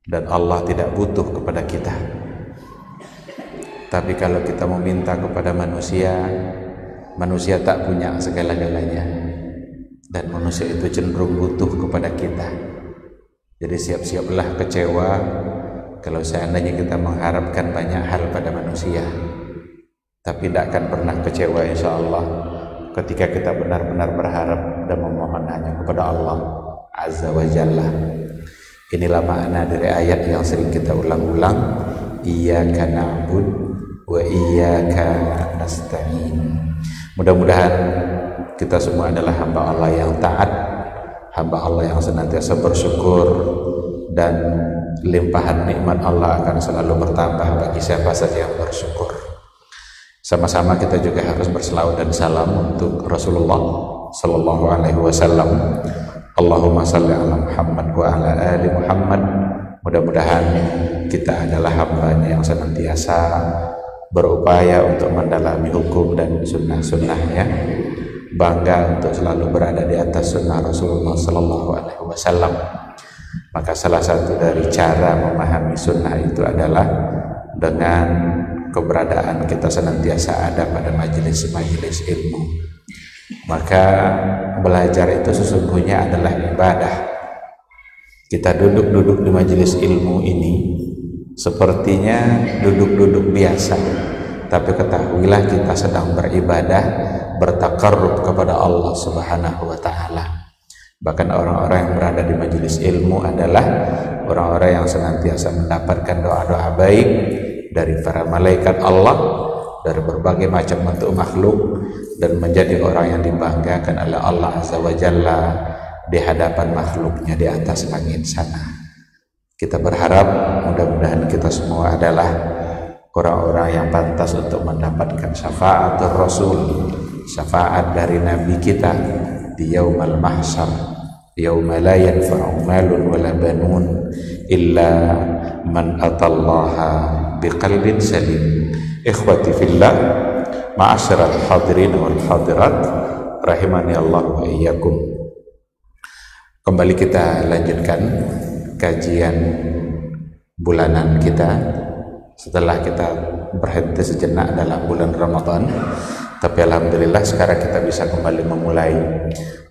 dan Allah tidak butuh kepada kita. Tapi kalau kita meminta kepada manusia, manusia tak punya segala-galanya, dan manusia itu cenderung butuh kepada kita. Jadi siap-siaplah kecewa kalau seandainya kita mengharapkan banyak hal pada manusia, tapi tidak akan pernah kecewa insya Allah ketika kita benar-benar berharap dan memohon hanya kepada Allah Azza wa Jalla. Inilah makna dari ayat yang sering kita ulang-ulang, iyyaka na'bud wa iyyaka nasta'in. Mudah-mudahan kita semua adalah hamba Allah yang taat, hamba Allah yang senantiasa bersyukur, dan limpahan nikmat Allah akan selalu bertambah bagi siapa saja yang bersyukur. Sama-sama kita juga harus berselawat dan salam untuk Rasulullah sallallahu alaihi wasallam. Allahumma salli ala Muhammad wa ala ali Muhammad. Mudah-mudahan kita adalah hamba-Nya yang senantiasa berupaya untuk mendalami hukum dan sunnah-sunnahnya, bangga untuk selalu berada di atas sunnah Rasulullah sallallahu alaihi wasallam. Maka salah satu dari cara memahami sunnah itu adalah dengan keberadaan kita senantiasa ada pada majelis-majelis ilmu. Maka belajar itu sesungguhnya adalah ibadah. Kita duduk-duduk di majelis ilmu ini sepertinya duduk-duduk biasa, tapi ketahuilah kita sedang beribadah, bertakarrub kepada Allah Subhanahu wa ta'ala. Bahkan orang-orang yang berada di majelis ilmu adalah orang-orang yang senantiasa mendapatkan doa-doa baik dari para malaikat Allah, dari berbagai macam bentuk makhluk, dan menjadi orang yang dibanggakan oleh Allah Azza wa Jalla di hadapan makhluknya di atas langit sana. Kita berharap mudah-mudahan kita semua adalah orang-orang yang pantas untuk mendapatkan syafaat Rasul, syafaat dari Nabi kita di yaumal mahsyar, yauma la yanfa'u malun wala banun illa man atallaha biqalbin salim. Ikhwati fillah, ma'asyiral hadirin wal hadirat rahimani Allah wa iyyakum. Kembali kita lanjutkan kajian bulanan kita setelah kita berhenti sejenak dalam bulan Ramadan. Tapi alhamdulillah sekarang kita bisa kembali memulai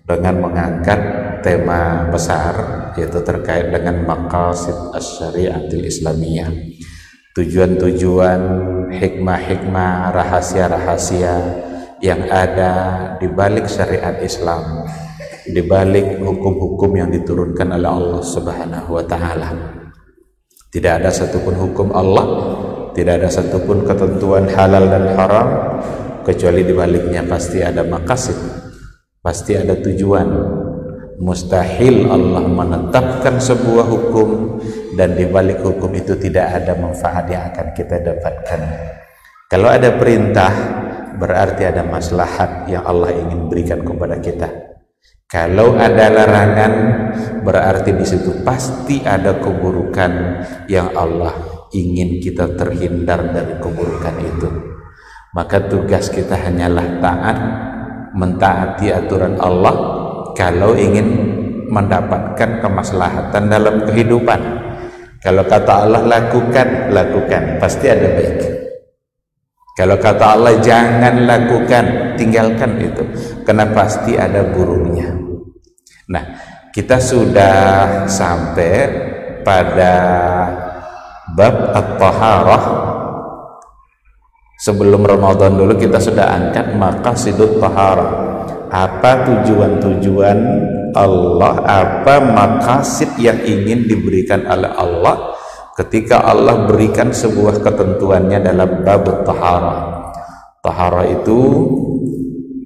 dengan mengangkat tema besar, yaitu terkait dengan maqasid asy-syari'atil islamiyah, tujuan-tujuan, hikmah-hikmah, rahasia-rahasia yang ada di balik syariat Islam, di balik hukum-hukum yang diturunkan oleh Allah Subhanahu wa ta'ala. Tidak ada satupun hukum Allah, tidak ada satupun ketentuan halal dan haram, kecuali di baliknya pasti ada maqasid, pasti ada tujuan. Mustahil Allah menetapkan sebuah hukum dan di balik hukum itu tidak ada manfaat yang akan kita dapatkan. Kalau ada perintah, berarti ada maslahat yang Allah ingin berikan kepada kita. Kalau ada larangan, berarti di situ pasti ada keburukan yang Allah ingin kita terhindar dari keburukan itu. Maka tugas kita hanyalah taat, mentaati aturan Allah kalau ingin mendapatkan kemaslahatan dalam kehidupan. Kalau kata Allah lakukan, lakukan, pasti ada baik. Kalau kata Allah jangan lakukan, tinggalkan itu, karena pasti ada buruknya. Nah, kita sudah sampai pada bab at-taharah. Sebelum Ramadan dulu kita sudah angkat maqasidut taharah. Apa tujuan-tujuan Allah, apa maqasid yang ingin diberikan oleh Allah ketika Allah berikan sebuah ketentuannya dalam bab taharah. Taharah itu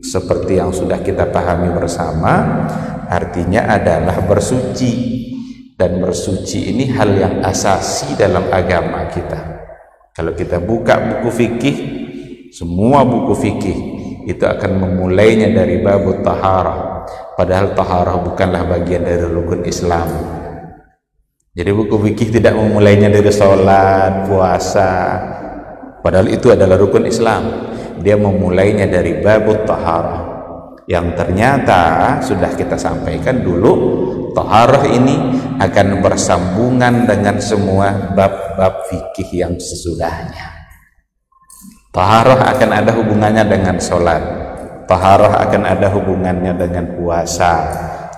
seperti yang sudah kita pahami bersama, artinya adalah bersuci, dan bersuci ini hal yang asasi dalam agama kita. Kalau kita buka buku fikih, semua buku fikih itu akan memulainya dari bab taharah, padahal taharah bukanlah bagian dari rukun Islam. Jadi buku fikih tidak memulainya dari sholat, puasa, padahal itu adalah rukun Islam. Dia memulainya dari bab taharah, yang ternyata sudah kita sampaikan dulu, taharah ini akan bersambungan dengan semua bab-bab fikih yang sesudahnya. Taharah akan ada hubungannya dengan sholat, taharah akan ada hubungannya dengan puasa,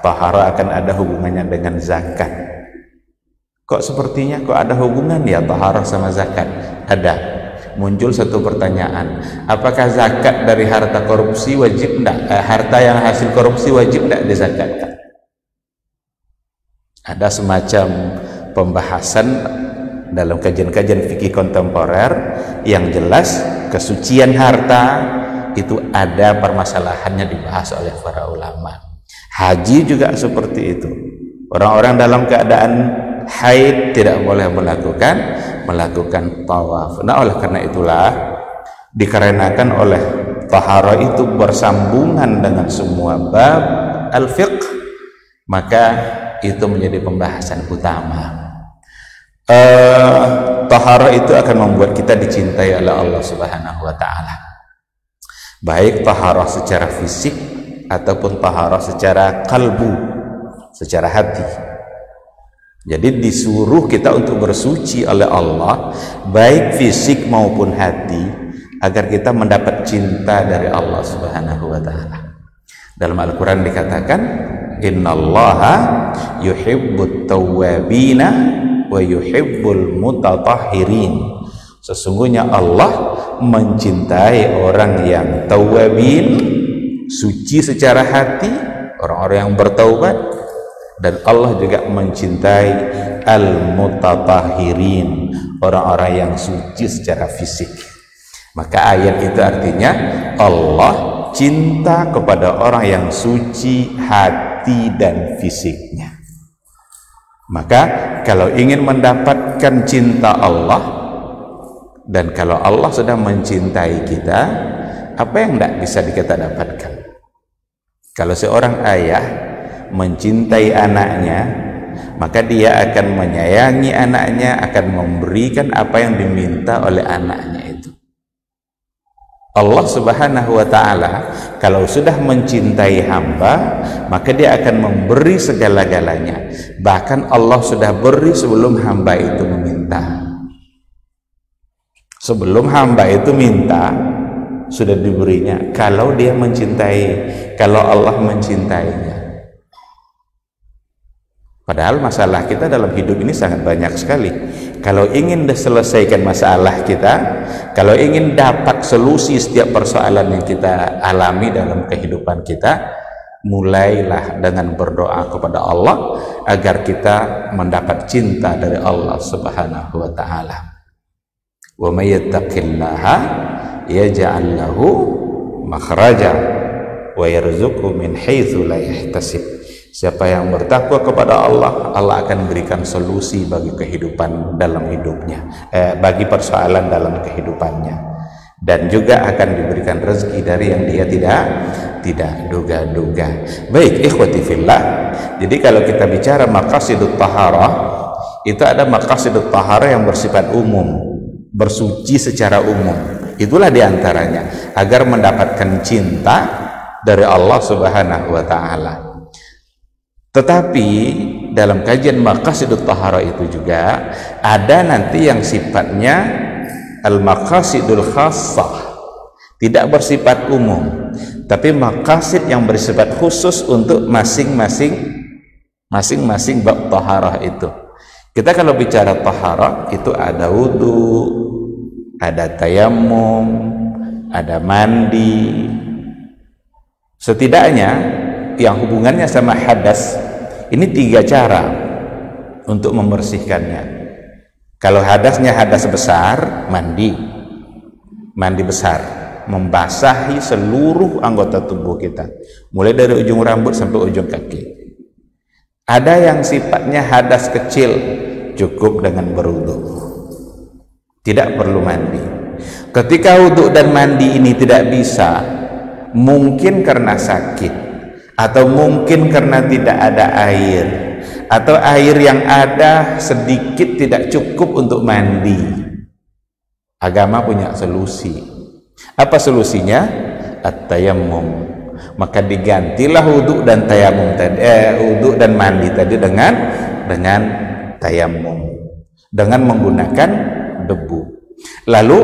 taharah akan ada hubungannya dengan zakat. Kok sepertinya kok ada hubungan ya taharah sama zakat? Ada. Muncul satu pertanyaan, apakah zakat dari harta korupsi wajib enggak? Harta yang hasil korupsi wajib enggak dizakatkan? Ada semacam pembahasan dalam kajian-kajian fikih kontemporer yang jelas kesucian harta itu ada permasalahannya dibahas oleh para ulama. Haji juga seperti itu. Orang-orang dalam keadaan haid tidak boleh melakukan tawaf. Nah, oleh karena itulah dikarenakan oleh taharah itu bersambungan dengan semua bab al-fiqh, maka itu menjadi pembahasan utama. Taharah itu akan membuat kita dicintai oleh Allah Subhanahu wa taala. Baik taharah secara fisik ataupun taharah secara kalbu, secara hati. Jadi disuruh kita untuk bersuci oleh Allah, baik fisik maupun hati, agar kita mendapat cinta dari Allah Subhanahu wa taala. Dalam Al-Qur'an dikatakan, innallaha yuhibbut tawwabina wa yuhibbul mutatahhirin. Sesungguhnya Allah mencintai orang yang tawwabin, suci secara hati, orang-orang yang bertaubat, dan Allah juga mencintai al-mutatahhirin, orang-orang yang suci secara fisik. Maka ayat itu artinya Allah cinta kepada orang yang suci hati dan fisiknya. Maka kalau ingin mendapatkan cinta Allah, dan kalau Allah sudah mencintai kita, apa yang tidak bisa kita dapatkan? Kalau seorang ayah mencintai anaknya, maka dia akan menyayangi anaknya, akan memberikan apa yang diminta oleh anaknya itu. Allah Subhanahu wa ta'ala kalau sudah mencintai hamba, maka dia akan memberi segala-galanya. Bahkan Allah sudah beri sebelum hamba itu meminta. Sebelum hamba itu minta, sudah diberinya. Kalau dia mencintai, kalau Allah mencintainya. Padahal masalah kita dalam hidup ini sangat banyak sekali. Kalau ingin selesaikan masalah kita, kalau ingin dapat solusi setiap persoalan yang kita alami dalam kehidupan kita, mulailah dengan berdoa kepada Allah agar kita mendapat cinta dari Allah Subhanahu wa ta'ala. Wa may yattaqillaha yaj'al lahu makhraja wa yarzuqhu min haitsu la yahtasib. Siapa yang bertakwa kepada Allah, Allah akan berikan solusi bagi kehidupan dalam hidupnya, bagi persoalan dalam kehidupannya, dan juga akan diberikan rezeki dari yang dia tidak duga-duga. Baik, ikhwati fillah. Jadi kalau kita bicara maqasidut taharah, itu ada maqasidut taharah yang bersifat umum, bersuci secara umum. Itulah diantaranya agar mendapatkan cinta dari Allah Subhanahu wa ta'ala. Tetapi dalam kajian maqasidut taharah itu juga ada nanti yang sifatnya al-maqasidul khassah, tidak bersifat umum, tapi maqasid yang bersifat khusus untuk masing-masing bab taharah itu. Kita kalau bicara taharah itu ada wudu, ada tayammum, ada mandi. Setidaknya yang hubungannya sama hadas, ini 3 cara untuk membersihkannya. Kalau hadasnya hadas besar, mandi besar, membasahi seluruh anggota tubuh kita, mulai dari ujung rambut sampai ujung kaki. Ada yang sifatnya hadas kecil, cukup dengan berwudu, tidak perlu mandi. Ketika wudu dan mandi ini tidak bisa, mungkin karena sakit, atau mungkin karena tidak ada air, atau air yang ada sedikit tidak cukup untuk mandi. Agama punya solusi. Apa solusinya? At-tayammum, maka digantilah wudu dan tayamum tadi, wudu dan mandi tadi dengan tayamum, dengan menggunakan debu. Lalu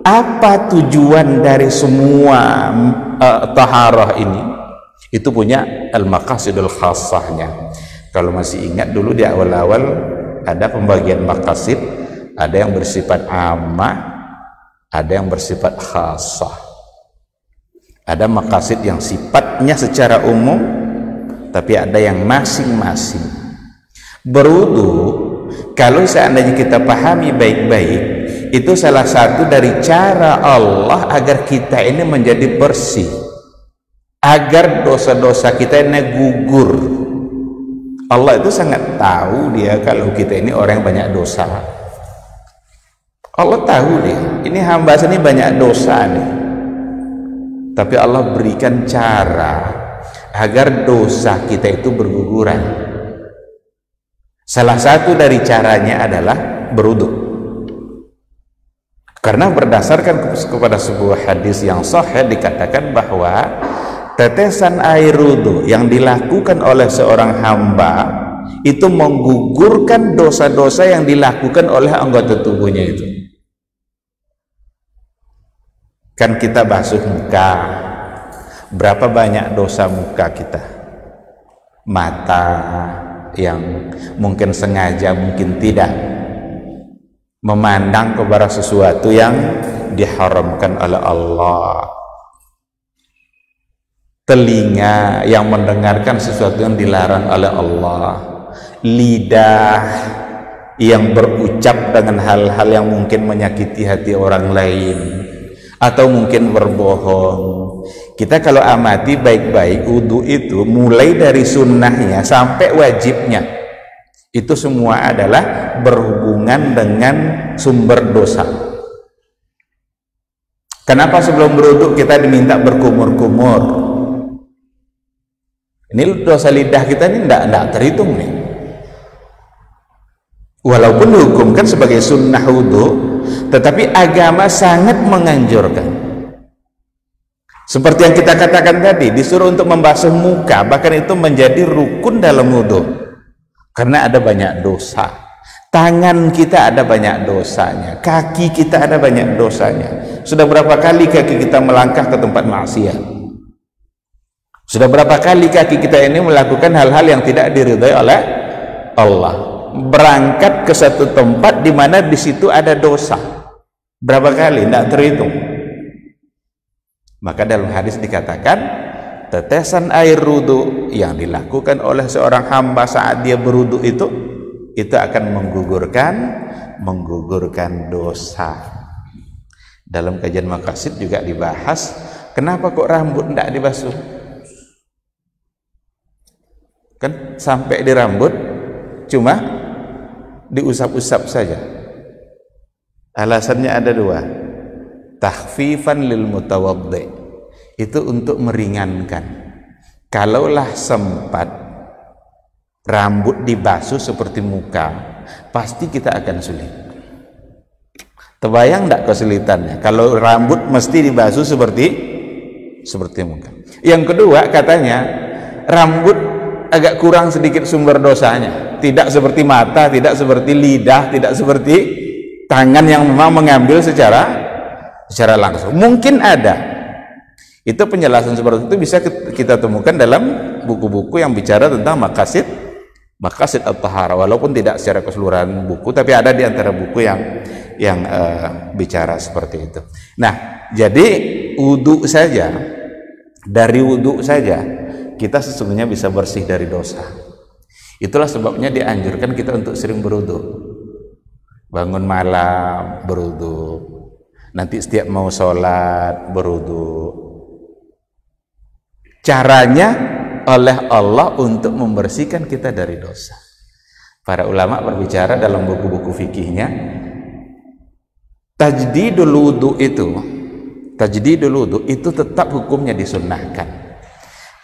apa tujuan dari semua taharah ini? Itu punya al-maqasidul khassahnya. Kalau masih ingat dulu di awal-awal ada pembagian maqasid, ada yang bersifat ammah, ada yang bersifat khassah. Ada maqasid yang sifatnya secara umum, tapi ada yang masing-masing. Berwudu, kalau seandainya kita pahami baik-baik, itu salah satu dari cara Allah agar kita ini menjadi bersih, agar dosa-dosa kita ini gugur. Allah itu sangat tahu dia kalau kita ini orang yang banyak dosa. Allah tahu dia, ini hamba ini banyak dosa nih. Tapi Allah berikan cara agar dosa kita itu berguguran. Salah satu dari caranya adalah berwudu. Karena berdasarkan kepada sebuah hadis yang sahih dikatakan bahwa tetesan air wudu yang dilakukan oleh seorang hamba itu menggugurkan dosa-dosa yang dilakukan oleh anggota tubuhnya itu. Kan kita basuh muka, berapa banyak dosa muka kita? Mata yang mungkin sengaja, mungkin tidak, memandang kepada sesuatu yang diharamkan oleh Allah. Telinga yang mendengarkan sesuatu yang dilarang oleh Allah. Lidah yang berucap dengan hal-hal yang mungkin menyakiti hati orang lain, atau mungkin berbohong. Kita kalau amati baik-baik, wudu itu mulai dari sunnahnya sampai wajibnya, itu semua adalah berhubungan dengan sumber dosa. Kenapa sebelum berwudu kita diminta berkumur-kumur? Ini dosa lidah kita ini tidak terhitung nih. Walaupun dihukumkan sebagai sunnah wudu, tetapi agama sangat menganjurkan. Seperti yang kita katakan tadi, disuruh untuk membasuh muka, bahkan itu menjadi rukun dalam wudu. Karena ada banyak dosa. Tangan kita ada banyak dosanya, kaki kita ada banyak dosanya. Sudah berapa kali kaki kita melangkah ke tempat maksiat? Sudah berapa kali kaki kita ini melakukan hal-hal yang tidak diridhai oleh Allah? Berangkat ke satu tempat di mana di situ ada dosa. Berapa kali? Tidak terhitung. Maka dalam hadis dikatakan, tetesan air wudu yang dilakukan oleh seorang hamba saat dia berwudu itu akan menggugurkan dosa. Dalam kajian maqasid juga dibahas, kenapa kok rambut tidak dibasuh? Kan sampai di rambut cuma diusap-usap saja. Alasannya ada dua. Takhfifan lil mutawaddi, itu untuk meringankan. Kalaulah sempat rambut dibasuh seperti muka, pasti kita akan sulit. Terbayang enggak kesulitannya kalau rambut mesti dibasuh seperti muka. Yang kedua, katanya rambut agak kurang sedikit sumber dosanya, tidak seperti mata, tidak seperti lidah, tidak seperti tangan yang memang mengambil secara langsung. Mungkin ada, itu penjelasan seperti itu bisa kita temukan dalam buku-buku yang bicara tentang maqasid at-taharah, walaupun tidak secara keseluruhan buku, tapi ada di antara buku yang bicara seperti itu. Nah, jadi wudu saja, dari wudu saja kita sesungguhnya bisa bersih dari dosa. Itulah sebabnya dianjurkan kita untuk sering berwudu. Bangun malam berwudu, nanti setiap mau sholat berwudu. Caranya oleh Allah untuk membersihkan kita dari dosa. Para ulama berbicara dalam buku-buku fikihnya, tajdidul wudu itu tetap hukumnya disunnahkan.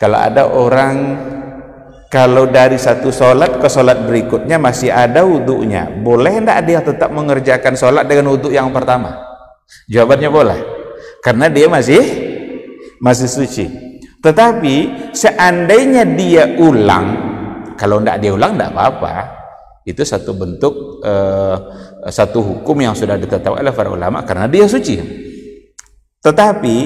Kalau ada orang, kalau dari satu sholat ke sholat berikutnya masih ada wudunya, boleh tidak dia tetap mengerjakan sholat dengan wudu yang pertama? Jawabannya boleh, karena dia masih suci. Tetapi seandainya dia ulang, kalau tidak dia ulang tidak apa-apa, itu satu bentuk satu hukum yang sudah ditetapkan oleh para ulama karena dia suci. Tetapi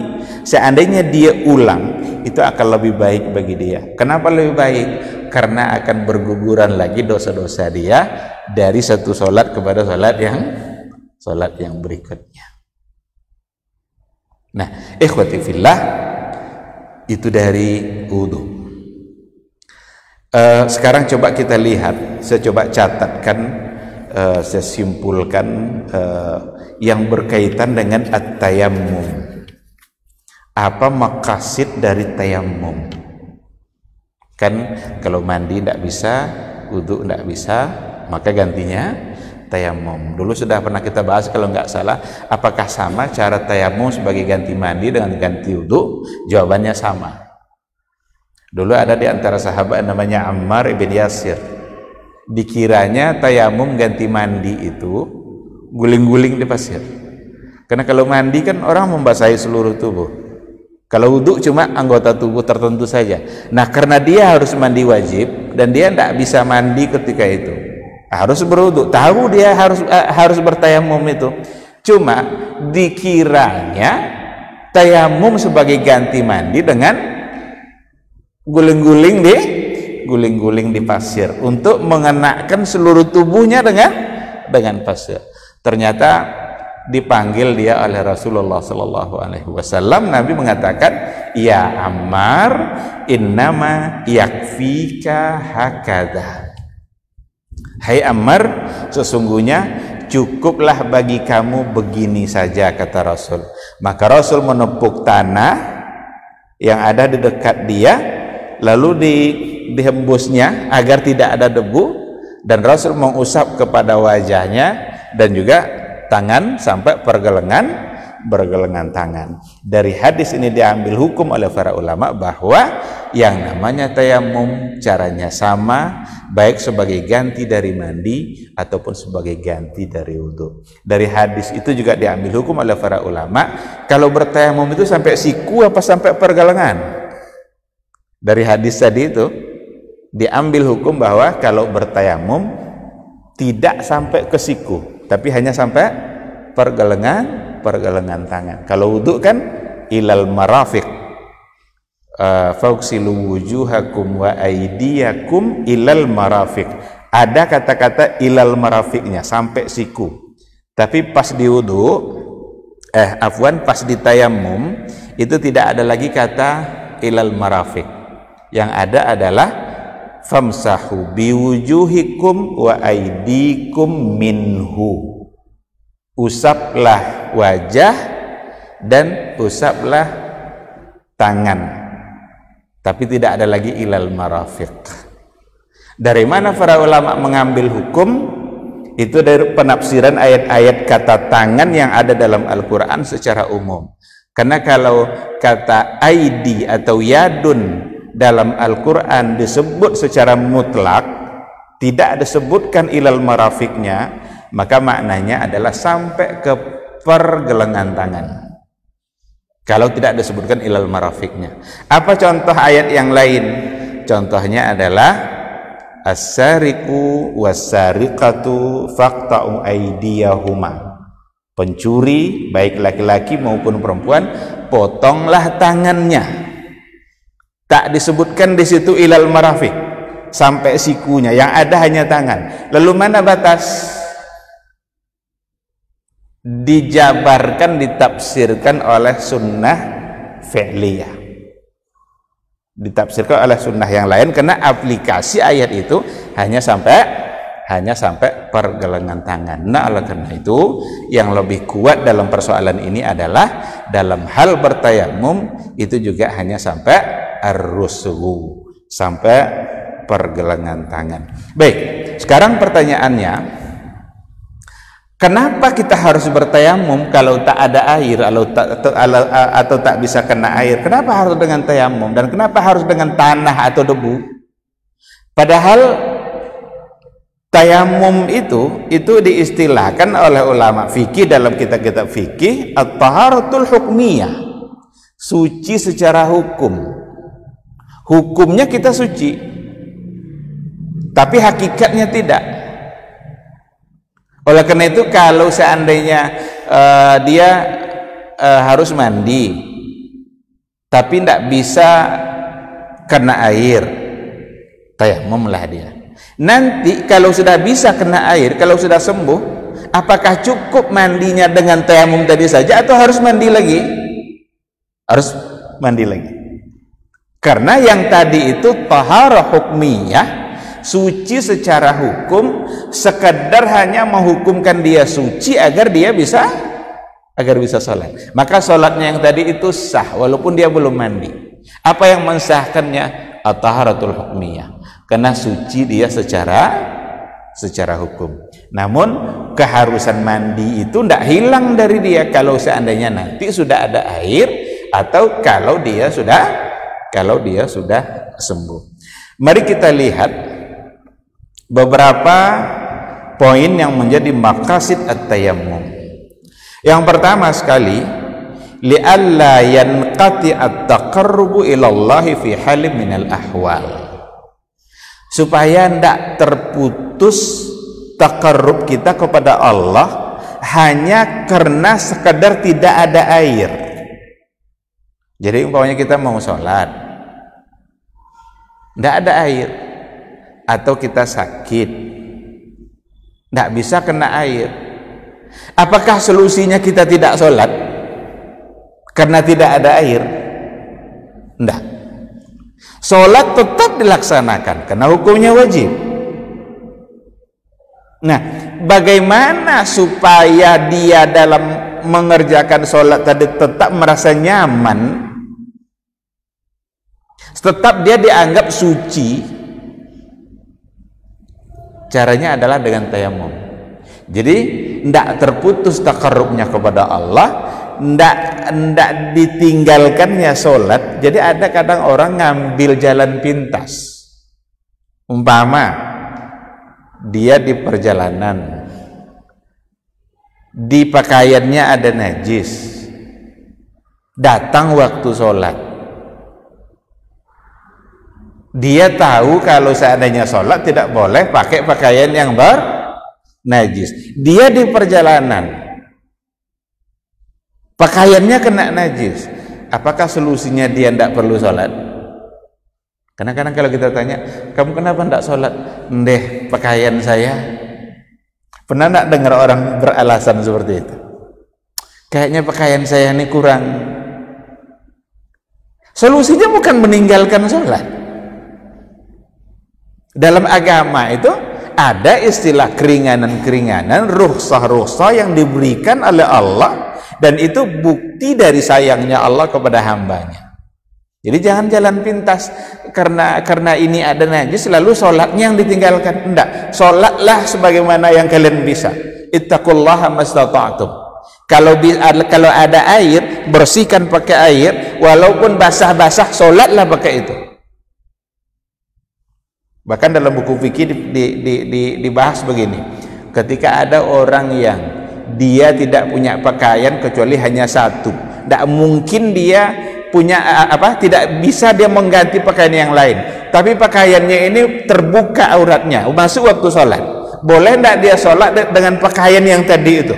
seandainya dia ulang, itu akan lebih baik bagi dia. Kenapa lebih baik? Karena akan berguguran lagi dosa-dosa dia dari satu sholat kepada sholat yang berikutnya. Nah, ikhwati fillah, itu dari wudu. Sekarang coba kita lihat, saya coba catatkan, saya simpulkan yang berkaitan dengan at-tayammum. Apa maqasid dari tayammum? Kan kalau mandi tidak bisa, wudu tidak bisa, maka gantinya tayammum. Dulu sudah pernah kita bahas kalau nggak salah, apakah sama cara tayammum sebagai ganti mandi dengan ganti wudu? Jawabannya sama. Dulu ada di antara sahabat namanya Ammar ibn Yasir. Dikiranya tayammum ganti mandi itu guling-guling di pasir. Karena kalau mandi kan orang membasahi seluruh tubuh. Kalau wudu cuma anggota tubuh tertentu saja. Nah, karena dia harus mandi wajib dan dia tidak bisa mandi ketika itu, harus berwudu. Tahu dia harus bertayamum itu. Cuma dikiranya tayamum sebagai ganti mandi dengan guling-guling di pasir untuk mengenakan seluruh tubuhnya dengan pasir. Ternyata dipanggil dia oleh Rasulullah Sallallahu Alaihi Wasallam. Nabi mengatakan, ya Ammar, innama yakfika hakada. Hai Ammar, sesungguhnya cukuplah bagi kamu begini saja, kata Rasul. Maka Rasul menepuk tanah yang ada di dekat dia, lalu dihembusnya agar tidak ada debu, dan Rasul mengusap kepada wajahnya dan juga tangan sampai pergelengan tangan. Dari hadis ini diambil hukum oleh para ulama bahwa yang namanya tayamum caranya sama, baik sebagai ganti dari mandi ataupun sebagai ganti dari wudu. Dari hadis itu juga diambil hukum oleh para ulama, kalau bertayamum itu sampai siku apa sampai pergelengan. Dari hadis tadi itu diambil hukum bahwa kalau bertayamum tidak sampai ke siku, tapi hanya sampai pergelengan tangan. Kalau wudu kan ilal marafiq, fauksilu wujuhakum wa aydiyakum ilal marafiq. Ada kata-kata ilal marafiqnya sampai siku. Tapi pas di wudu, pas di tayammum itu tidak ada lagi kata ilal marafiq. Yang ada adalah famsahu biwujuhikum wa aydikum minhu. Usaplah wajah dan usaplah tangan, tapi tidak ada lagi ilal marafiq. Dari mana para ulama mengambil hukum? Itu dari penafsiran ayat-ayat kata tangan yang ada dalam Al-Quran secara umum. Karena kalau kata aidi atau yadun dalam Al-Quran disebut secara mutlak, tidak disebutkan ilal marafiqnya, maka maknanya adalah sampai ke pergelengan tangan. Kalau tidak disebutkan ilal marafiqnya. Apa contoh ayat yang lain? Contohnya adalah as-sariqu was-sariqatu faqta'u aydiyahuma. Pencuri baik laki-laki maupun perempuan, potonglah tangannya. Tak disebutkan di situ ilal marafiq sampai sikunya, yang ada hanya tangan. Lalu mana batas? Dijabarkan, ditafsirkan oleh sunnah fi'liyah, ditafsirkan oleh sunnah yang lain, karena aplikasi ayat itu hanya sampai pergelengan tangan. Nah, oleh karena itu yang lebih kuat dalam persoalan ini adalah dalam hal bertayamum itu juga hanya sampai ar-rusghu, sampai pergelengan tangan. Baik, sekarang pertanyaannya, kenapa kita harus bertayamum kalau tak ada air atau tak bisa kena air? Kenapa harus dengan tayamum dan kenapa harus dengan tanah atau debu? Padahal tayamum itu diistilahkan oleh ulama fikih dalam kitab-kitab fikih at-taharatul hukmiyah, suci secara hukum. Hukumnya kita suci, tapi hakikatnya tidak. Oleh karena itu kalau seandainya dia harus mandi, tapi tidak bisa kena air, tayamumlah dia. Nanti kalau sudah bisa kena air, kalau sudah sembuh, apakah cukup mandinya dengan tayamum tadi saja atau harus mandi lagi? Harus mandi lagi. Karena yang tadi itu taharah hukmiyah, suci secara hukum, sekedar hanya menghukumkan dia suci agar dia bisa sholat. Maka sholatnya yang tadi itu sah walaupun dia belum mandi. Apa yang mensahkannya? At-taharatul hukmiyah, karena suci dia secara hukum. Namun keharusan mandi itu tidak hilang dari dia kalau seandainya nanti sudah ada air atau kalau dia sudah sembuh. Mari kita lihat beberapa poin yang menjadi maqasid at-tayammum. Yang pertama sekali, li'alla yanqati at-taqarrubu ila Allah fi halim minal ahwal, supaya tidak terputus taqarrub kita kepada Allah hanya karena sekedar tidak ada air. Jadi umpamanya kita mau sholat, tidak ada air, atau kita sakit, tidak bisa kena air, apakah solusinya kita tidak sholat karena tidak ada air? Tidak. Sholat tetap dilaksanakan karena hukumnya wajib. Nah, bagaimana supaya dia dalam mengerjakan sholat tadi tetap merasa nyaman, tetap dia dianggap suci? Caranya adalah dengan tayamum. Jadi tidak terputus takarrubnya kepada Allah, tidak ditinggalkannya sholat. Jadi ada kadang orang ngambil jalan pintas. Umpama dia di perjalanan, di pakaiannya ada najis, datang waktu sholat, dia tahu kalau seandainya sholat tidak boleh pakai pakaian yang najis. Dia di perjalanan, pakaiannya kena najis, apakah solusinya dia tidak perlu sholat? Kadang-kadang kalau kita tanya, kamu kenapa tidak sholat? Ndeh, pakaian saya. Pernah tidak dengar orang beralasan seperti itu? Kayaknya pakaian saya ini kurang. Solusinya bukan meninggalkan sholat. Dalam agama itu ada istilah keringanan-keringanan, rukhsah-rukhsah yang diberikan oleh Allah, dan itu bukti dari sayangnya Allah kepada hambanya. Jadi jangan jalan pintas karena ini ada najis lalu sholatnya yang ditinggalkan. Tidak, sholatlah sebagaimana yang kalian bisa. Ittaqullaha mastata'tum. Kalau ada air, bersihkan pakai air, walaupun basah-basah, sholatlah pakai itu. Bahkan dalam buku fikih dibahas begini, ketika ada orang yang dia tidak punya pakaian kecuali hanya satu, tidak mungkin dia punya tidak bisa dia mengganti pakaian yang lain, tapi pakaiannya ini terbuka auratnya, masuk waktu sholat, boleh tidak dia sholat dengan pakaian yang tadi itu?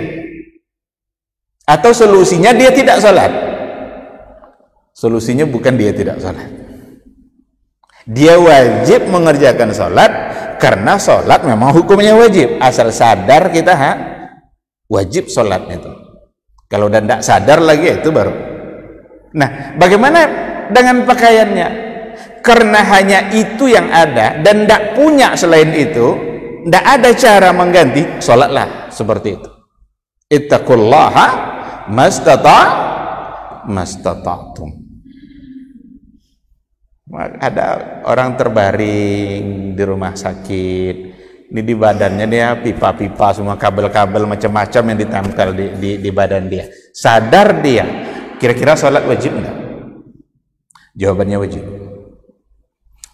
Atau solusinya dia tidak sholat? Solusinya bukan dia tidak sholat, dia wajib mengerjakan sholat, karena sholat memang hukumnya wajib. Asal sadar kita wajib sholat itu. Kalau udah tidak sadar lagi itu baru. Nah, bagaimana dengan pakaiannya? Karena hanya itu yang ada dan tidak punya selain itu, tidak ada cara mengganti, sholatlah seperti itu. Ittaqullaha mastata'tum. Ada orang terbaring di rumah sakit, ini di badannya dia pipa-pipa semua, kabel-kabel macam-macam yang ditempel di badan dia. Sadar dia, kira-kira sholat wajib enggak? Jawabannya wajib.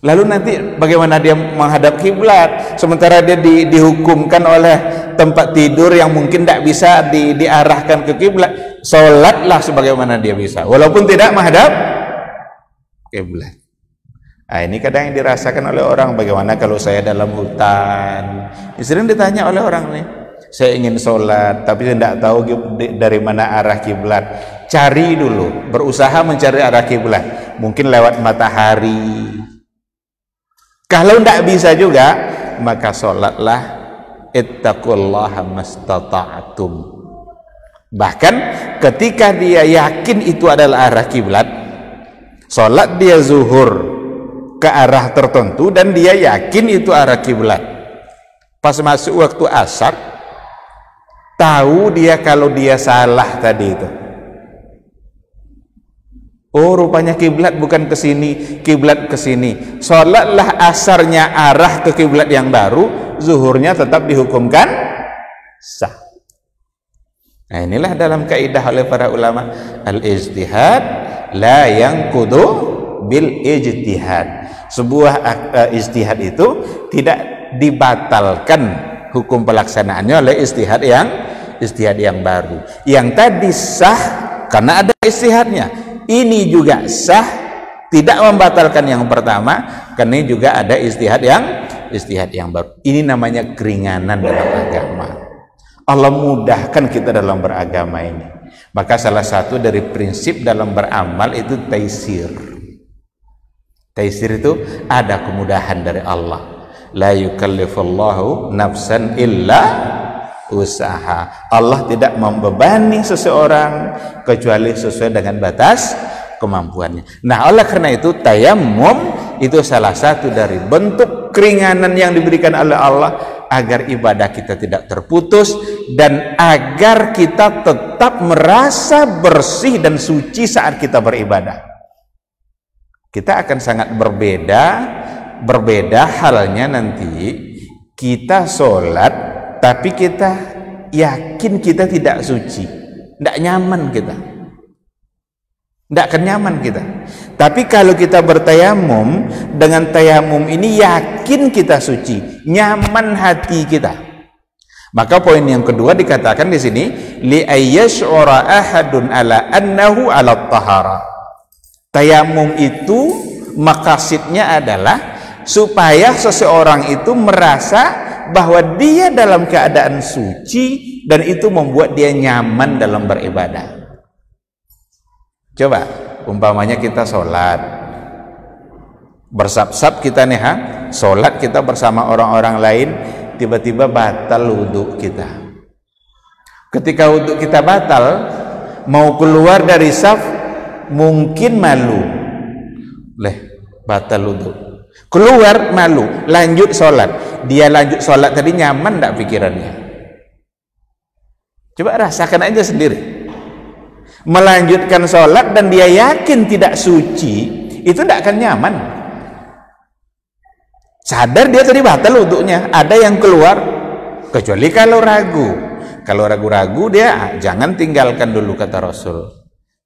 Lalu nanti bagaimana dia menghadap kiblat sementara dia dihukumkan oleh tempat tidur yang mungkin tidak bisa diarahkan ke kiblat? Sholatlah sebagaimana dia bisa, walaupun tidak menghadap kiblat. Nah, ini kadang yang dirasakan oleh orang, bagaimana kalau saya dalam hutan. Sering ditanya oleh orang nih, saya ingin sholat tapi tidak tahu dari mana arah kiblat. Cari dulu, berusaha mencari arah kiblat, mungkin lewat matahari. Kalau tidak bisa juga, maka sholatlah ittaqullaha mastata'tum. Bahkan ketika dia yakin itu adalah arah kiblat, sholat dia zuhur ke arah tertentu dan dia yakin itu arah kiblat. Pas masuk waktu asar, tahu dia kalau dia salah tadi itu. Oh, rupanya kiblat bukan ke sini, kiblat ke sini. Salatlah asarnya arah ke kiblat yang baru, zuhurnya tetap dihukumkan sah. Nah, inilah dalam kaidah oleh para ulama, al-ijtihad la yanqudu bil ijtihad. Sebuah ijtihad itu tidak dibatalkan hukum pelaksanaannya oleh ijtihad yang baru. Yang tadi sah karena ada ijtihadnya. Ini juga sah, tidak membatalkan yang pertama, karena ini juga ada ijtihad yang baru. Ini namanya keringanan dalam agama. Allah mudahkan kita dalam beragama ini. Maka salah satu dari prinsip dalam beramal itu taisir. Taisir itu ada kemudahan dari Allah. La yukallifullahu nafsan illa usaha. Allah tidak membebani seseorang kecuali sesuai dengan batas kemampuannya. Nah, oleh karena itu tayammum itu salah satu dari bentuk keringanan yang diberikan oleh Allah agar ibadah kita tidak terputus dan agar kita tetap merasa bersih dan suci saat kita beribadah. Kita akan sangat berbeda halnya nanti kita sholat tapi kita yakin kita tidak suci, tidak nyaman kita, tidak akan nyaman kita. Tapi kalau kita bertayamum, dengan tayamum ini yakin kita suci, nyaman hati kita. Maka poin yang kedua dikatakan di sini, li ayyash'ura ahadun ala annahu ala tahara. Tayamum itu maqasidnya adalah supaya seseorang itu merasa bahwa dia dalam keadaan suci dan itu membuat dia nyaman dalam beribadah. Coba umpamanya kita sholat, bersab-sab kita nih, sholat kita bersama orang-orang lain, tiba-tiba batal wudhu kita. Ketika wudhu kita batal, mau keluar dari saf mungkin malu, batal wudhu. Keluar malu, lanjut sholat. Dia lanjut sholat tadi nyaman tidak pikirannya? Coba rasakan aja sendiri. Melanjutkan sholat dan dia yakin tidak suci, itu tidak akan nyaman. Sadar dia tadi batal wudhunya, ada yang keluar, kecuali kalau ragu. Kalau ragu-ragu dia jangan tinggalkan dulu, kata Rasul.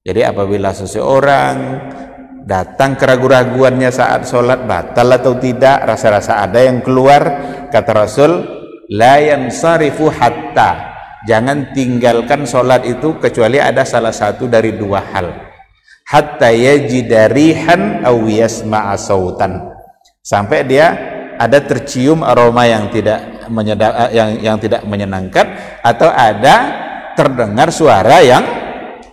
Jadi apabila seseorang datang keraguan-raguannya saat sholat batal atau tidak, rasa-rasa ada yang keluar, kata Rasul, la yansarifu hatta, jangan tinggalkan sholat itu kecuali ada salah satu dari dua hal, hatta yajida rihan aw yasma'a sautan, sampai dia ada tercium aroma yang tidak menyenangkan atau ada terdengar suara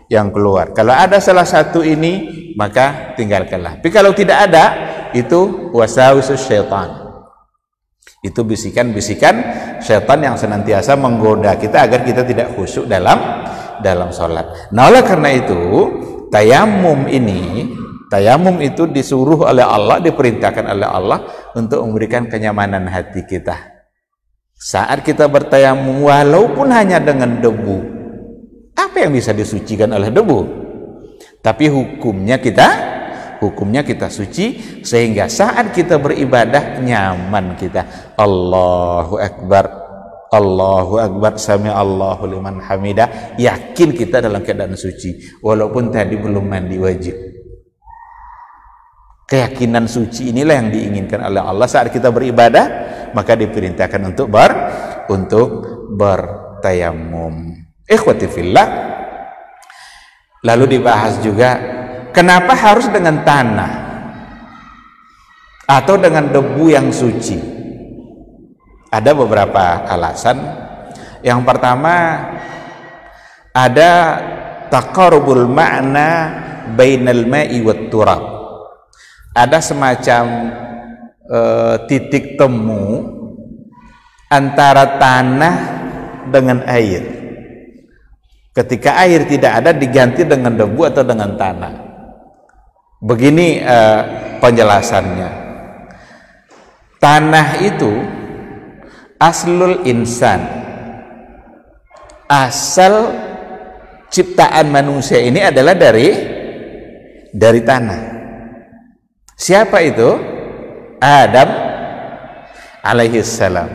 yang keluar. Kalau ada salah satu ini, maka tinggalkanlah. Tapi kalau tidak ada, itu wasawusus syaitan. Itu bisikan-bisikan syaitan yang senantiasa menggoda kita agar kita tidak khusyuk dalam sholat. Nah, oleh karena itu, tayamum itu disuruh oleh Allah, diperintahkan oleh Allah untuk memberikan kenyamanan hati kita. Saat kita bertayamum, walaupun hanya dengan debu, apa yang bisa disucikan oleh debu? Tapi hukumnya kita suci, sehingga saat kita beribadah nyaman kita. Allahu Akbar, sami Allahu liman hamidah, yakin kita dalam keadaan suci walaupun tadi belum mandi wajib. Keyakinan suci inilah yang diinginkan oleh Allah saat kita beribadah, maka diperintahkan untuk bertayamum. Ikhwati fillah, lalu dibahas juga kenapa harus dengan tanah. atau dengan debu yang suci? Ada beberapa alasan. Yang pertama, ada taqarubul ma'na bainal ma'i wat turab. Ada semacam titik temu antara tanah dengan air. Ketika air tidak ada, diganti dengan debu atau dengan tanah. Begini penjelasannya. Tanah itu aslul insan, asal ciptaan manusia ini adalah dari tanah. Siapa itu? Adam alaihi salam.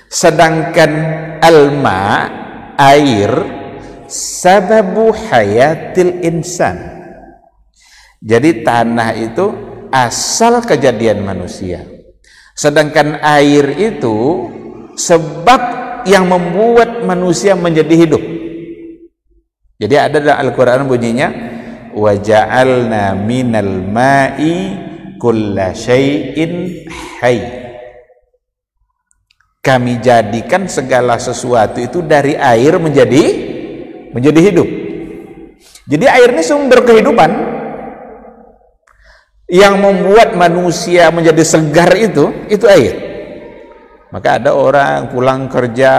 Sedangkan alma, air, sababu hayatil insan. Jadi tanah itu asal kejadian manusia. Sedangkan air itu sebab yang membuat manusia menjadi hidup. Jadi ada dalam Al-Quran bunyinya, wa ja'alna minal ma'i kulla syai'in hayy. Kami jadikan segala sesuatu itu dari air menjadi hidup. Jadi air ini sumber kehidupan. Yang membuat manusia menjadi segar itu air. Maka ada orang pulang kerja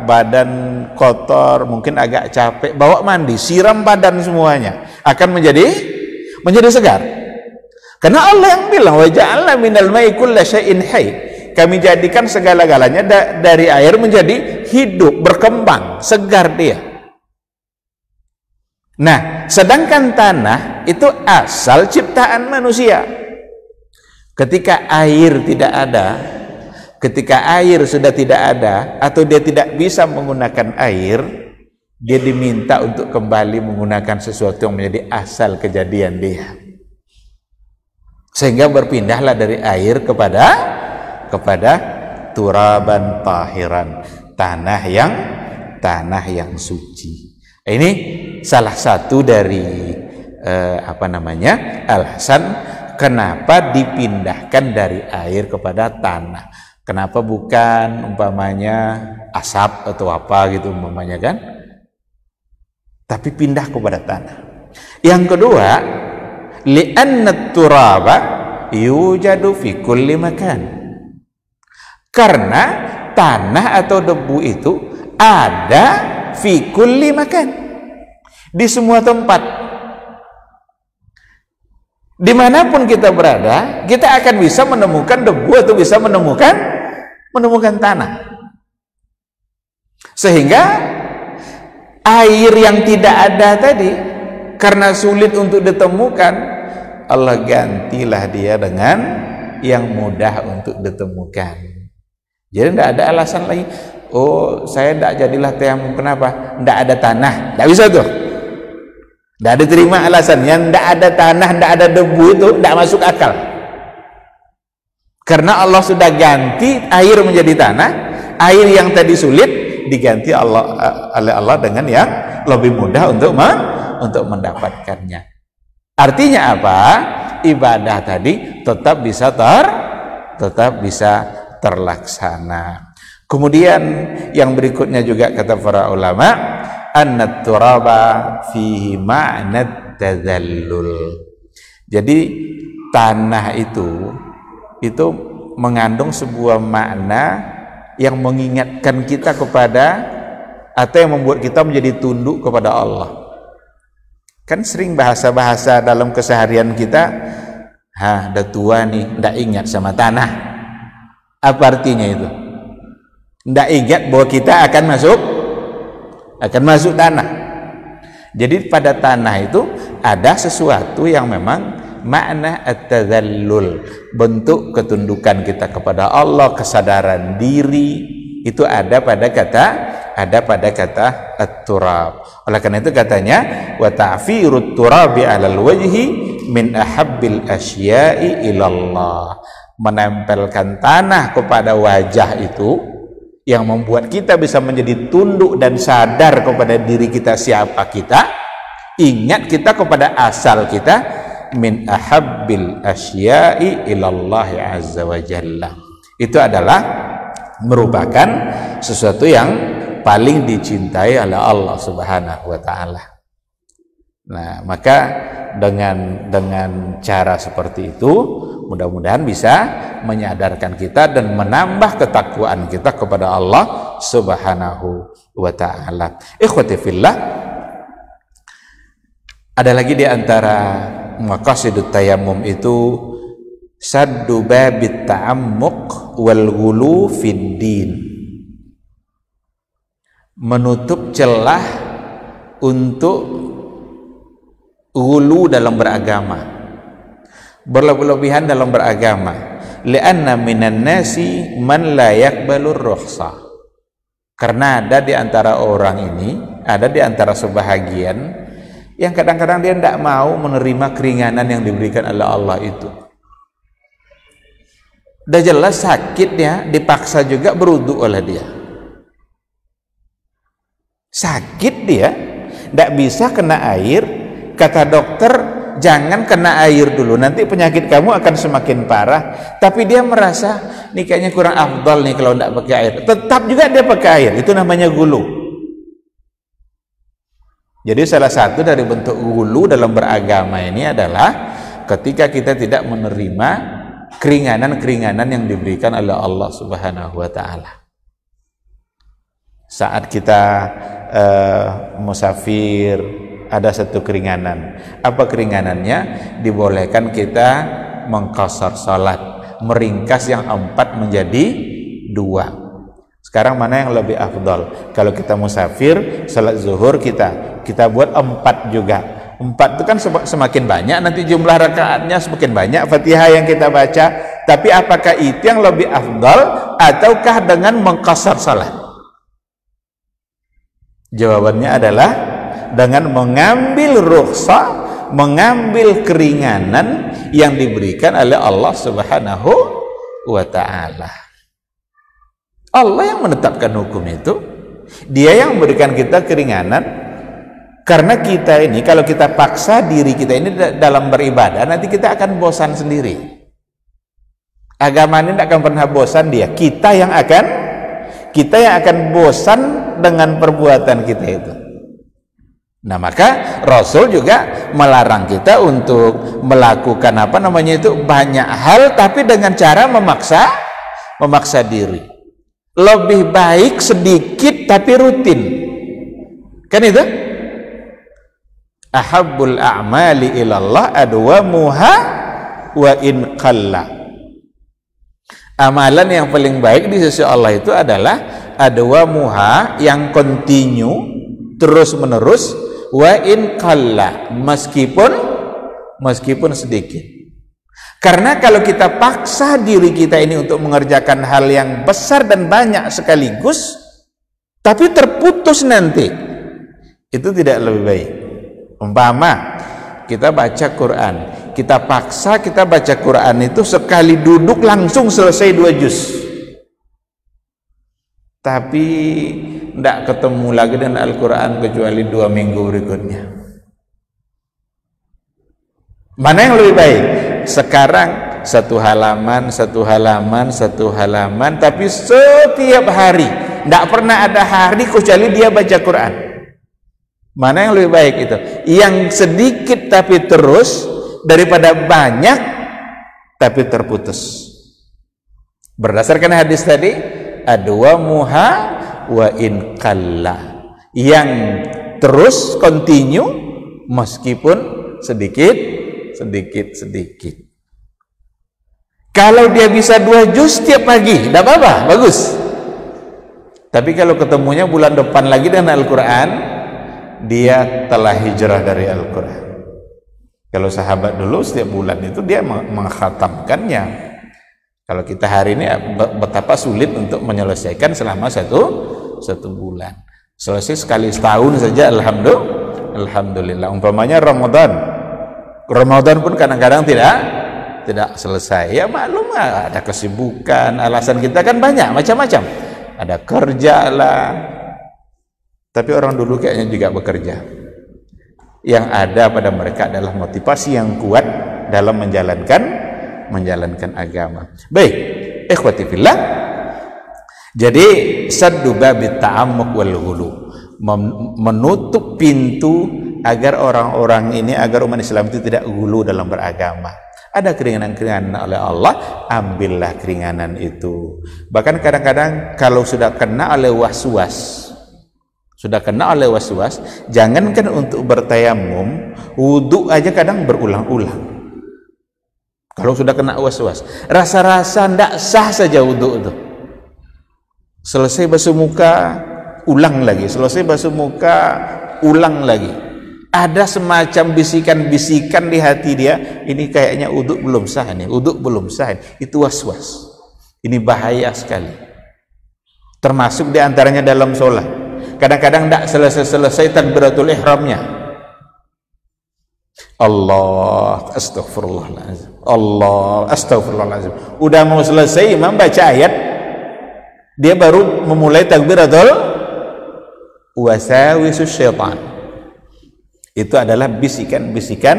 badan kotor, mungkin agak capek, bawa mandi, siram badan semuanya, akan menjadi segar. Karena Allah yang bilang, wa ja'alna minal ma'i kulla syai'in hayy. Kami jadikan segala-galanya dari air menjadi hidup, berkembang, segar dia. Nah, sedangkan tanah itu asal ciptaan manusia. Ketika air tidak ada, ketika air sudah tidak ada, atau dia tidak bisa menggunakan air, dia diminta untuk kembali menggunakan sesuatu yang menjadi asal kejadian dia. Sehingga berpindahlah dari air kepada turaban tahiran, tanah yang suci. Ini salah satu dari alasan kenapa dipindahkan dari air kepada tanah. Kenapa bukan umpamanya asap atau apa gitu umpamanya kan? Tapi pindah kepada tanah. Yang kedua, li'anna turaba yujadu fi kulli makan. Karena tanah atau debu itu ada fi kulli makan, di semua tempat. Dimanapun kita berada, kita akan bisa menemukan debu atau bisa menemukan tanah. Sehingga air yang tidak ada tadi, karena sulit untuk ditemukan, Allah gantilah dia dengan yang mudah untuk ditemukan. Jadi tidak ada alasan lagi, oh saya tidak jadilah tayamum, kenapa? Tidak ada tanah, tidak bisa tuh. Tidak ada terima alasan, yang tidak ada tanah, tidak ada debu itu tidak masuk akal. Karena Allah sudah ganti air menjadi tanah, air yang tadi sulit diganti oleh Allah dengan yang lebih mudah untuk mendapatkannya. Artinya apa? Ibadah tadi tetap bisa terlaksana. Kemudian yang berikutnya juga kata para ulama, annat turaba fihi ma'nat tadzallul. Jadi tanah itu mengandung sebuah makna yang mengingatkan kita kepada, atau yang membuat kita menjadi tunduk kepada Allah. Kan sering bahasa-bahasa dalam keseharian kita, udah tua nih, ndak ingat sama tanah. Apa artinya itu? Ndak ingat bahwa kita akan masuk tanah. Jadi pada tanah itu ada sesuatu yang memang makna at-tadzallul, bentuk ketundukan kita kepada Allah, kesadaran diri itu ada pada kata at-turab. Oleh karena itu katanya, wa ta'firut turabi 'alal wajhi min ahabbil asya'i ilallah. Menempelkan tanah kepada wajah itu yang membuat kita bisa menjadi tunduk dan sadar kepada diri kita, siapa kita, ingat kita kepada asal kita, min ahabbil asya'i ilallahi azza wa jalla. Itu adalah merupakan sesuatu yang paling dicintai oleh Allah Subhanahu wa taala. Nah, maka dengan cara seperti itu mudah-mudahan bisa menyadarkan kita dan menambah ketakwaan kita kepada Allah Subhanahu wa taala. Ikhwati fillah, ada lagi di antara maqasidut tayammum itu saddu babit ta'ammuq wal ghulu fid din. Menutup celah untuk ghulu dalam beragama, berlebihan dalam beragama. Li'anna minan nasi man la yaqbalur rukhsah. Karena ada di antara orang ini, ada di antara sebahagian yang kadang-kadang dia tidak mau menerima keringanan yang diberikan oleh Allah itu. Udah jelas sakitnya, dipaksa juga berwudu oleh dia. Sakit dia, tidak bisa kena air. Kata dokter, jangan kena air dulu, nanti penyakit kamu akan semakin parah. Tapi dia merasa, nih kayaknya kurang afdal nih kalau tidak pakai air. Tetap juga dia pakai air, itu namanya gulu. Jadi salah satu dari bentuk ghulu dalam beragama ini adalah ketika kita tidak menerima keringanan-keringanan yang diberikan oleh Allah Subhanahu wa taala. Saat kita musafir, ada satu keringanan. Apa keringanannya? Dibolehkan kita mengqashar salat, meringkas yang 4 menjadi 2. Sekarang mana yang lebih afdal? Kalau kita musafir, salat zuhur kita buat 4 juga. 4 itu kan semakin banyak, nanti jumlah rakaatnya semakin banyak, Fatihah yang kita baca. Tapi apakah itu yang lebih afdal ataukah dengan mengqashar salat? Jawabannya adalah dengan mengambil rukhsah, mengambil keringanan yang diberikan oleh Allah Subhanahu wa taala. Allah yang menetapkan hukum itu, dia yang memberikan kita keringanan. Karena kita ini, kalau kita paksa diri kita ini dalam beribadah, nanti kita akan bosan sendiri. Agama ini tidak akan pernah bosan dia. Kita yang akan bosan dengan perbuatan kita itu. Nah, maka Rasul juga melarang kita untuk melakukan banyak hal, tapi dengan cara memaksa diri. Lebih baik sedikit tapi rutin, kan itu? Ahabbul a'mali ilallah adwamuha wa in qalla. Amalan yang paling baik di sisi Allah itu adalah adwamuha, yang continue, terus menerus, wa in qalla, meskipun sedikit. Karena kalau kita paksa diri kita ini untuk mengerjakan hal yang besar dan banyak sekaligus, tapi terputus nanti, itu tidak lebih baik. Umpama kita baca Quran, kita paksa kita baca Quran itu sekali duduk langsung selesai 2 juz, tapi tidak ketemu lagi dengan Al-Quran kecuali 2 minggu berikutnya. Mana yang lebih baik? Sekarang 1 halaman, tapi setiap hari, tidak pernah ada hari kecuali dia baca Quran. Mana yang lebih baik itu? Yang sedikit tapi terus, daripada banyak tapi terputus. Berdasarkan hadis tadi, adwamuha wa in qalla, yang terus continue meskipun sedikit. Kalau dia bisa 2 juz tiap pagi, tidak apa-apa, bagus. Tapi kalau ketemunya bulan depan lagi dengan Al-Quran, dia telah hijrah dari Al-Quran. Kalau sahabat dulu setiap bulan itu dia mengkhatamkannya. Kalau kita hari ini betapa sulit untuk menyelesaikan selama satu bulan. Selesai sekali setahun saja, alhamdulillah. Umpamanya Ramadan pun kadang-kadang tidak selesai. Ya maklum, ada kesibukan, alasan kita kan banyak macam-macam. Ada kerja lah. Tapi orang dulu kayaknya juga bekerja. Yang ada pada mereka adalah motivasi yang kuat dalam menjalankan agama. Baik, ikhwati fillah. Jadi saddu babit ta'ammuq wal ghulu, menutup pintu agar orang-orang ini, agar umat Islam itu tidak ghulu dalam beragama. Ada keringanan-keringanan oleh Allah, ambillah keringanan itu. Bahkan kadang-kadang kalau sudah kena oleh was-was, jangankan untuk bertayamum, wudu aja kadang berulang-ulang. Kalau sudah kena was-was, rasa-rasa ndak sah saja wudu itu. Selesai basuh muka, ulang lagi. Selesai basuh muka, ulang lagi. Ada semacam bisikan-bisikan di hati dia, ini kayaknya wudu belum sah nih, wudu belum sah. Itu was-was. Ini bahaya sekali. Termasuk di antaranya dalam sholat. Kadang-kadang tidak selesai-selesai takbiratul ihramnya. Allah astagfirullahaladzim. Allah astagfirullahaladzim. Udah mau selesai imam baca ayat, dia baru memulai takbiratul wasawisus syaitan. Itu adalah bisikan-bisikan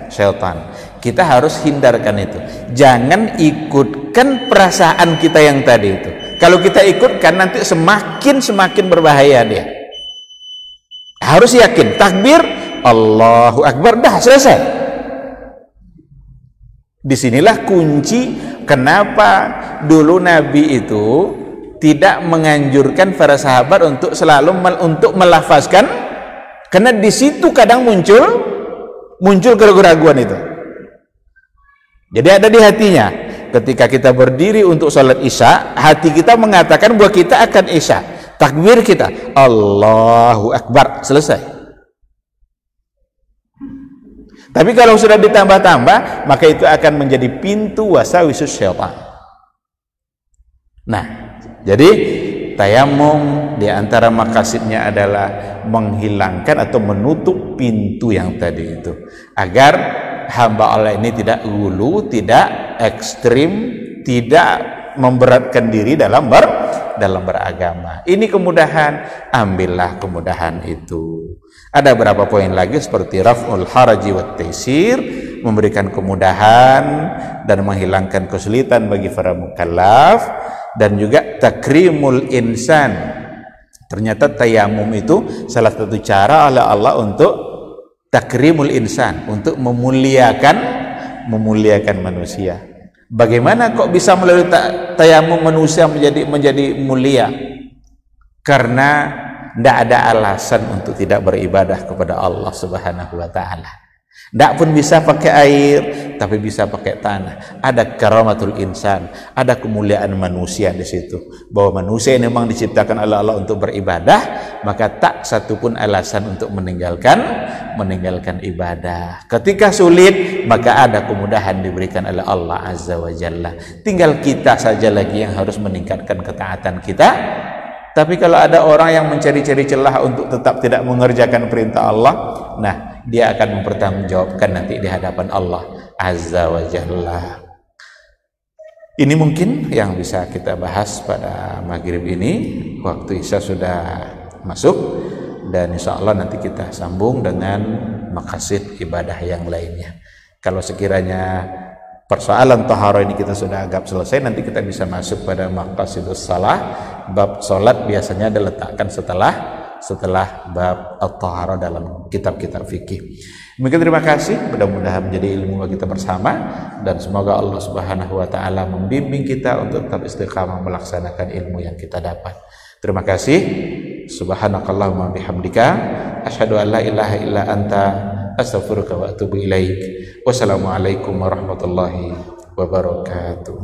syaitan. Kita harus hindarkan itu. Jangan ikutkan perasaan kita yang tadi itu. Kalau kita ikutkan nanti semakin berbahaya dia. Harus yakin, takbir Allahu Akbar, dah selesai. Disinilah kunci kenapa dulu Nabi itu tidak menganjurkan para sahabat untuk selalu melafazkan, karena di situ kadang muncul keraguan itu. Jadi ada di hatinya. Ketika kita berdiri untuk sholat isya, hati kita mengatakan bahwa kita akan isya. Takbir kita Allahu Akbar, selesai. Tapi kalau sudah ditambah-tambah, maka itu akan menjadi pintu wasawisus syaitan. Nah, jadi tayamum di antara maqasidnya adalah menghilangkan atau menutup pintu yang tadi itu, agar hamba Allah ini tidak ghulu, tidak ekstrim, tidak memberatkan diri dalam beragama. Ini kemudahan, ambillah kemudahan itu. Ada beberapa poin lagi seperti raf'ul haraji wat taisir, memberikan kemudahan dan menghilangkan kesulitan bagi para mukallaf, dan juga takrimul insan. Ternyata tayamum itu salah satu cara oleh Allah untuk takrimul insan, untuk memuliakan manusia. Bagaimana kok bisa melalui tayamum manusia menjadi mulia? Karena tidak ada alasan untuk tidak beribadah kepada Allah Subhanahu wa ta'ala. Tidak pun bisa pakai air, tapi bisa pakai tanah. Ada karamatul insan, ada kemuliaan manusia di situ. Bahwa manusia ini memang diciptakan oleh Allah untuk beribadah, maka tak satupun alasan untuk meninggalkan ibadah. Ketika sulit, maka ada kemudahan diberikan oleh Allah Azza wa Jalla. Tinggal kita saja lagi yang harus meningkatkan ketaatan kita. Tapi kalau ada orang yang mencari-cari celah untuk tetap tidak mengerjakan perintah Allah, nah, dia akan mempertanggungjawabkan nanti di hadapan Allah Azza wa Jalla. Ini mungkin yang bisa kita bahas pada maghrib ini. Waktu isya sudah masuk, dan insya Allah nanti kita sambung dengan maqasid ibadah yang lainnya. Kalau sekiranya persoalan taharah ini kita sudah agak selesai, nanti kita bisa masuk pada maqasidus salah. Bab solat biasanya diletakkan setelah bab at-taharah dalam kitab-kitab fikih. Mungkin terima kasih, mudah-mudahan menjadi ilmu bagi kita bersama, dan semoga Allah Subhanahu wa ta'ala membimbing kita untuk tetap istiqamah melaksanakan ilmu yang kita dapat. Terima kasih. Subhanakallahumma bihamdika asyhadu an la ilaha illa anta astaghfiruka wa atubu ilaik. Wassalamualaikum warahmatullahi wabarakatuh.